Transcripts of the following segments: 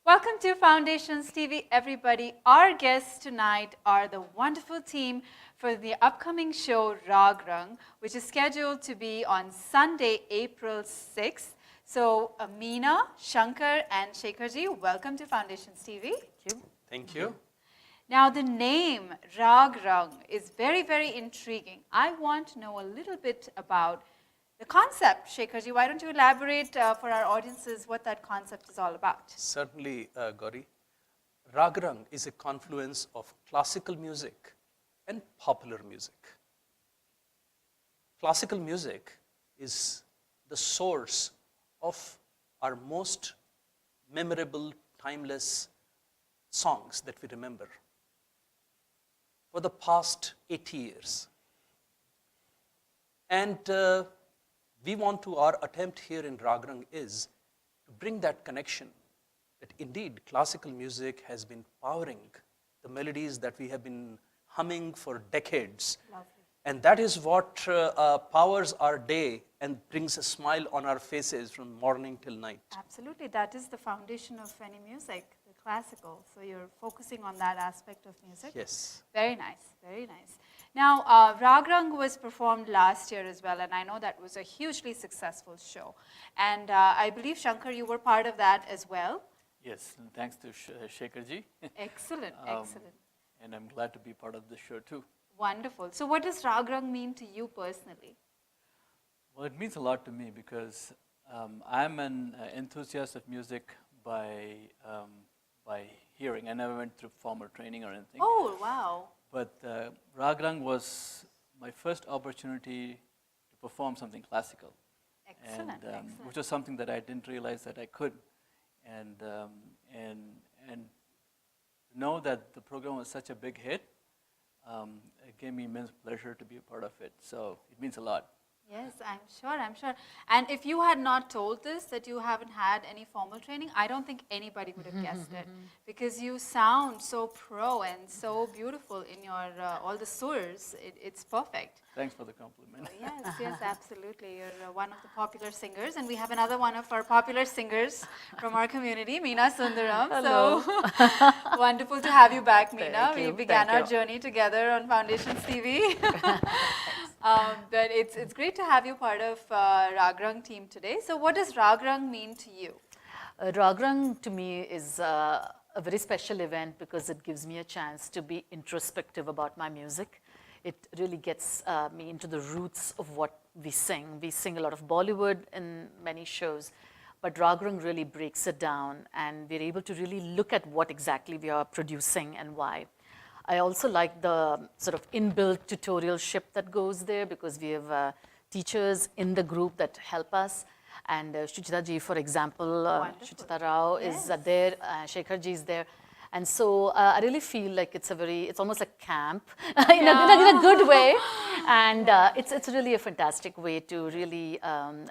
Welcome to Foundations TV, everybody. Our guests tonight are the wonderful team for the upcoming show Raaga Rang, which is scheduled to be on Sunday, April 6th. So, Meena, Shankar, and Shekharji, welcome to Foundations TV. Thank you. Thank you. Now, the name Raaga Rang is very, very intriguing. I want to know a little bit about the concept. Shekharji, why don't you elaborate for our audiences what that concept is all about? Certainly, Gauri. Raaga Rang is a confluence of classical music and popular music. Classical music is the source of our most memorable, timeless songs that we remember for the past 80 years. And our attempt here in Raaga Rang is to bring that connection that indeed classical music has been powering the melodies that we have been humming for decades. Lovely. And that is what powers our day and brings a smile on our faces from morning till night. Absolutely. That is the foundation of any music, the classical. So you're focusing on that aspect of music. Yes. Very nice, very nice. Now, Raaga Rang was performed last year as well, and I know that was a hugely successful show. And I believe, Shankar, you were part of that as well. Yes, and thanks to Shekharji. Excellent, excellent. And I'm glad to be part of the show too. Wonderful. So what does Raaga Rang mean to you personally? Well, it means a lot to me because I'm an enthusiast of music by hearing. I never went through formal training or anything. Oh, wow. But Raaga Rang was my first opportunity to perform something classical. Excellent, and, excellent. Which was something that I didn't realize that I could. And to know that the program was such a big hit, it gave me immense pleasure to be a part of it. So it means a lot. Yes, I'm sure. And if you had not told this, that you haven't had any formal training, I don't think anybody would have guessed it. Because you sound so pro and so beautiful in your, all the surs. It's perfect. Thanks for the compliment. Yes, absolutely. You're one of the popular singers. And we have another one of our popular singers from our community, Meena Sundaram. Hello. So wonderful to have you back, Meena. Thank We you. began Thank our you. journey together on Foundations TV. But it's great to have you part of Raaga Rang team today. So what does Raaga Rang mean to you? Raaga Rang to me is a very special event because it gives me a chance to be introspective about my music. It really gets me into the roots of what we sing. We sing a lot of Bollywood in many shows, but Raaga Rang really breaks it down and we're able to really look at what exactly we are producing and why. I also like the sort of inbuilt tutorialship that goes there because we have teachers in the group that help us. And Shuchita ji, for example, Shuchita Rao is there, Shekharji is there. And so I really feel like it's almost like camp in a good way. And it's really a fantastic way to really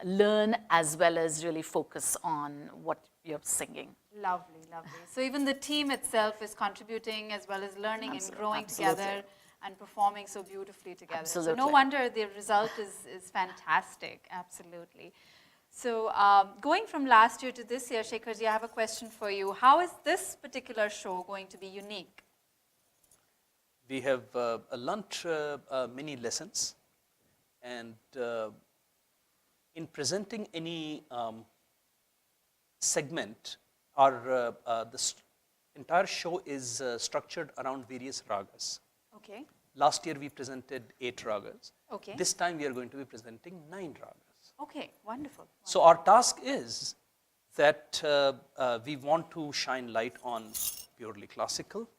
learn as well as really focus on what you're singing. Lovely, lovely. So even the team itself is contributing as well as learning and growing together and performing so beautifully together. Absolutely. So no wonder the result is fantastic, absolutely. So going from last year to this year, Shekharji, I have a question for you. How is this particular show going to be unique? We have learnt many lessons, and in presenting any segment, the entire show is structured around various ragas. Okay. Last year we presented 8 ragas. Okay. This time we are going to be presenting 9 ragas. Okay, wonderful. So our task is that we want to shine light on purely classical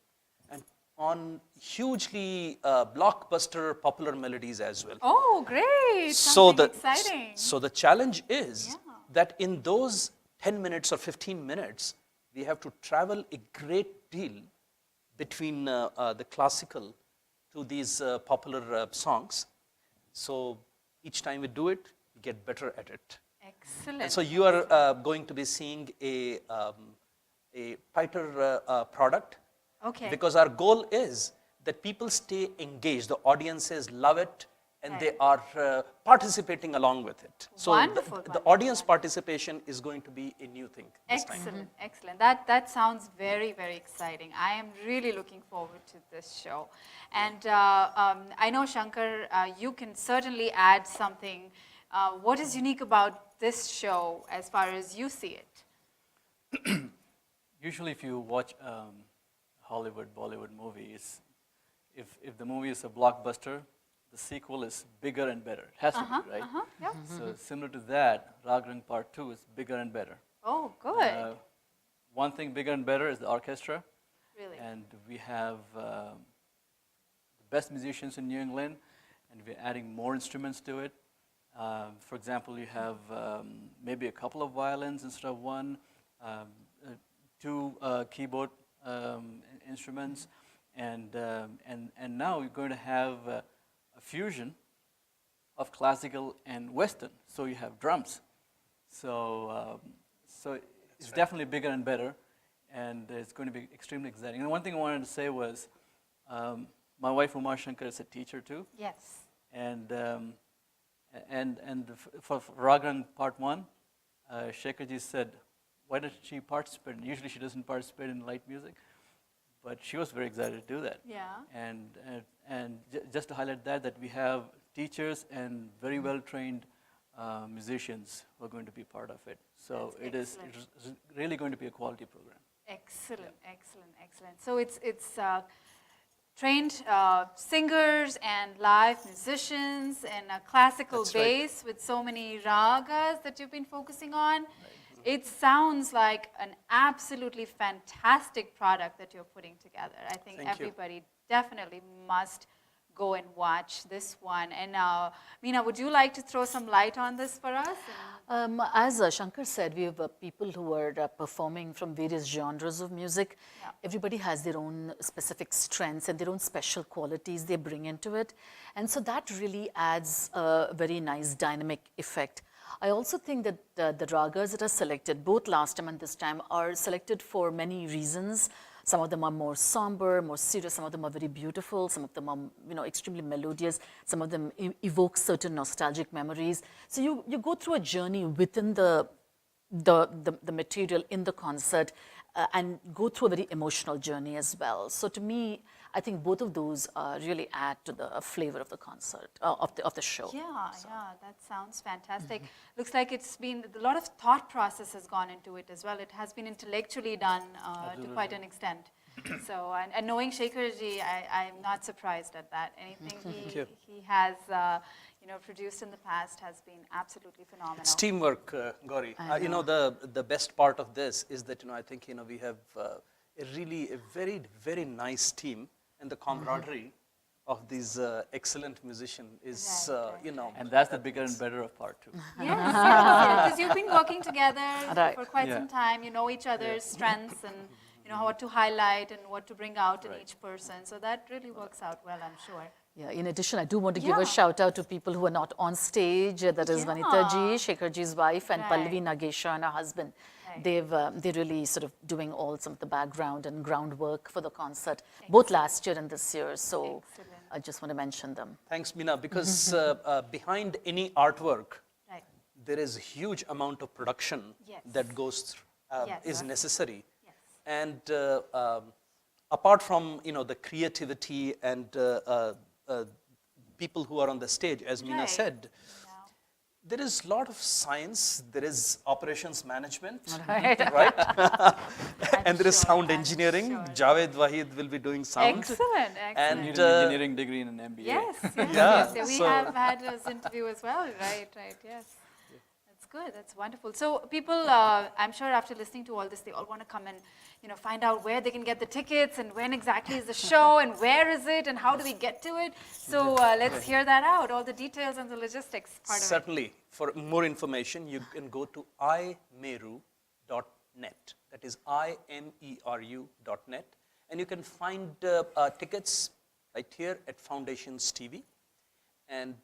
and on hugely blockbuster popular melodies as well. Oh, great. So Something exciting. So the challenge is that in those 10 minutes or 15 minutes, we have to travel a great deal between the classical to these popular songs. So each time we do it, we get better at it. Excellent. And so you are going to be seeing a tighter product. Okay. Because our goal is that people stay engaged. The audiences love it. and they are participating along with it. So Wonderful, the wonderful, audience participation is going to be a new thing this time. Excellent, excellent. That sounds very, very exciting. I am really looking forward to this show. And I know, Shankar, you can certainly add something. What is unique about this show as far as you see it? Usually, if you watch Hollywood, Bollywood movies, if the movie is a blockbuster, the sequel is bigger and better. It has to be, right? Yeah. So similar to that, Raaga Rang Part 2 is bigger and better. Oh, good. One thing bigger and better is the orchestra. Really? And we have the best musicians in New England, and we're adding more instruments to it. For example, you have maybe a couple of violins instead of one, two keyboard instruments, and now we're going to have a fusion of classical and Western. So you have drums. So it's definitely bigger and better, and it's going to be extremely exciting. And one thing I wanted to say was, my wife Uma Shankar is a teacher too. Yes. And for Raaga Rang Part 1, Shekharji said, why does she participate? Usually she doesn't participate in light music, but she was very excited to do that. Yeah. And just to highlight that we have teachers and very well-trained musicians who are going to be part of it. So it is really going to be a quality program. Excellent, excellent, excellent. So it's trained singers and live musicians and a classical That's right. bass with so many ragas that you've been focusing on. It sounds like an absolutely fantastic product that you're putting together. I think Thank you. everybody definitely must go and watch this one. And Meena, would you like to throw some light on this for us? As Shankar said, we have people who are performing from various genres of music. Yeah. Everybody has their own specific strengths and their own special qualities they bring into it. And so that really adds a very nice dynamic effect. I also think that the ragas that are selected, both last time and this time, are selected for many reasons. Some of them are more somber, more serious. Some of them are very beautiful. Some of them are, extremely melodious. Some of them evoke certain nostalgic memories. So you go through a journey within the material in the concert and go through a very emotional journey as well. So to me, I think both of those really add to the flavor of the concert, of the show. Yeah, yeah, that sounds fantastic. Looks like it's been, a lot of thought process has gone into it as well. It has been intellectually done to quite an extent. So, and knowing Shekharji, I'm not surprised at that. Anything he has, produced in the past has been absolutely phenomenal. It's teamwork, Gauri. The best part of this is that, I think, we have a very, very nice team, and the camaraderie of these excellent musicians is, And that's the bigger and better of Part 2. Yes, because you've been working together for quite Yeah. some time. You know each other's strengths and what to highlight and what to bring out in each person. So that really works out well, I'm sure. Yeah, in addition, I do want to give Yeah. a shout out to people who are not on stage. That is Vanita ji, Shekharji's wife, and Right. Pallavi Nagesha and her husband. Right. They're really sort of doing all some of the background and groundwork for the concert, both last year and this year. So Excellent. I just want to mention them. Thanks, Meena, because behind any artwork, Right. there is a huge amount of production Yes. that goes Yes. is necessary. Yes. And apart from the creativity and people who are on the stage, as Meena Right. said, Yeah. there is a lot of science. There is operations management, Right. right? And there is sure, sound I'm engineering. sure. Javed Wahid will be doing sound. Excellent, And excellent. Need an engineering degree and an MBA. Yes, yes, Yeah, yes. We so- have had this interview as well, right, yes. That's good, that's wonderful. So people, I'm sure after listening to all this, they all want to come and, find out where they can get the tickets and when exactly is the show and where is it and how do we get to it. So let's hear that out, all the details and the logistics part of it. Certainly, for more information, you can go to imeru.net. That is imeru.net. And you can find tickets right here at Foundations TV. And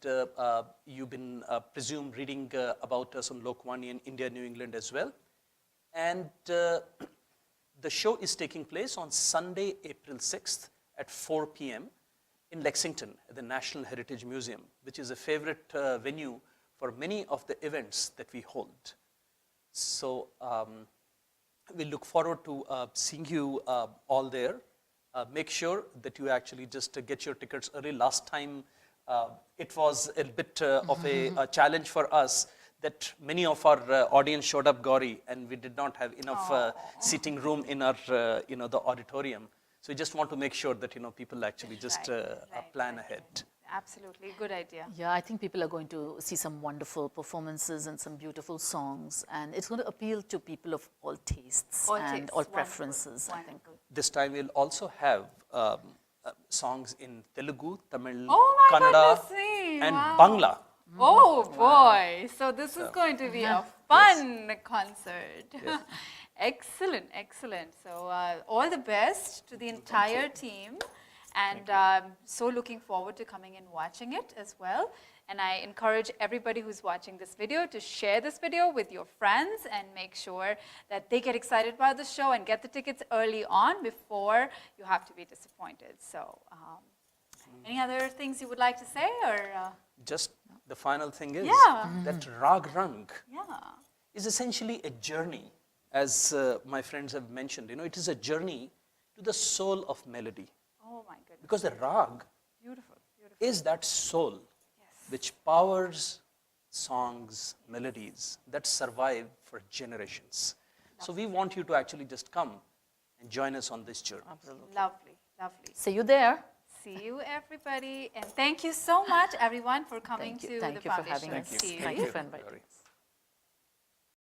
you've been, presume, reading about us on Lokvani in India, New England as well. And the show is taking place on Sunday, April 6th at 4 p.m. in Lexington at the National Heritage Museum, which is a favorite venue for many of the events that we hold. So we look forward to seeing you all there. Make sure that you actually just get your tickets early. Last time it was a bit of a challenge for us that many of our audience showed up, Gauri, and we did not have enough seating room in our the auditorium. So we just want to make sure that people actually just plan ahead. Absolutely, good idea. Yeah, I think people are going to see some wonderful performances and some beautiful songs, and it's going to appeal to people of all tastes All and tastes, all wonderful, preferences, I think. wonderful. This time we'll also have songs in Telugu, Tamil, Oh my Kannada, goodness me, and wow. Bangla. Oh boy, so this is going to be a fun concert. Excellent, excellent. So all the best to the entire team, and so looking forward to coming and watching it as well. And I encourage everybody who's watching this video to share this video with your friends and make sure that they get excited about the show and get the tickets early on before you have to be disappointed. So any other things you would like to say, or? Just the final thing is Yeah. that Raaga Rang Yeah. is essentially a journey, as my friends have mentioned. It is a journey to the soul of melody. Oh my goodness. Because the Raag Beautiful, beautiful. is that soul Yes. which powers songs, melodies that survive for generations. So we want you to actually just come and join us on this journey. Lovely, lovely. See you there. See you, everybody. And thank you so much, everyone, for coming to Thank the you for Foundation having us. series. Thank you for inviting us.